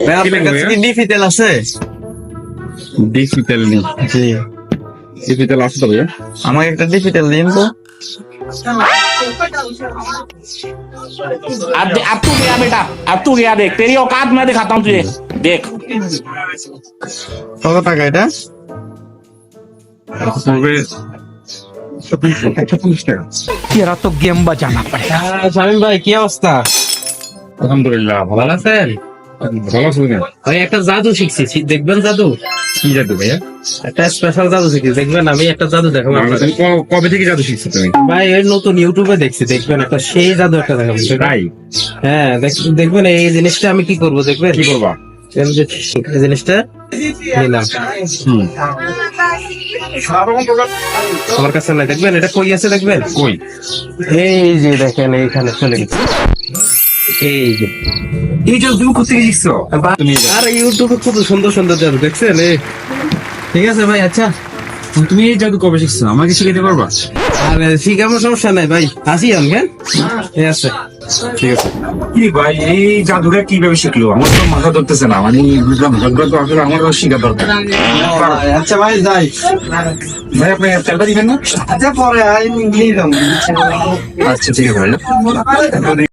ভাই আপনার কাছে কি ডিফিটেল আছে? ডিজিটাল নেই, জি, ডিজিটাল আছে তো ভাইয়া। আমাকে একটা ডিফিটেল দিন তো। अब तू गया बेटा, अब तू गया, देख तेरी औकात मैं दिखाता हूँ तुझे, देख। কত টাকা এটা? পড়বে 150 টাকা। तेरा तो गेम बजाना पड़ेगा। শামীম ভাই কি অবস্থা? আলহামদুলিল্লাহ, ভালো আছেন? ভালো আছেন না? ভাই একটা জাদু শিখছি, দেখবেন জাদু? কি জাদু ভাইয়া? একটা স্পেশাল জাদু শিখছি, দেখবেন? আমি একটা জাদু দেখাবো আপনাদের। তুমি কবে থেকে জাদু শিখছো তুমি? ভাই এই নতুন ইউটিউবে দেখছি, দেখবেন একটা সেই জাদু একটা দেখাবো। তাই? হ্যাঁ দেখবেন এই জিনিসটা আমি কি করবো, দেখবেন? কি করবা? এই যে এই জিনিসটা নিলাম, আমার কাছে নাই, দেখবেন এটা কই আছে, দেখবেন? কই? এই যে দেখেন এইখানে চলে গেছে, এই যে। এই জাদু তুমি কোথা থেকে শিখছো? আর ইউটিউবে কত সুন্দর সুন্দর জাদু দেখছেন? ঠিক আছে ভাই, আচ্ছা তুমি এই জাদু কবে শিখছো? আমাকে শিখাইতে পারবা? আর শিখানোর সমস্যা নাই ভাই, আসি আমি। হ্যাঁ ঠিক আছে। ঠিক আছে। কি ভাই, এই জাদুটা কিভাবে শিখলো? আমার তো মাথা ধরতেছে না, মানে বুঝলাম জাদুটা তো আসলে আমারও শিখা দরকার। আচ্ছা ভাই যাই। ভাই আপনি তেলটা দিবেন না? আচ্ছা পরে নিয়ে যাবো। আচ্ছা ঠিক আছে ভাই।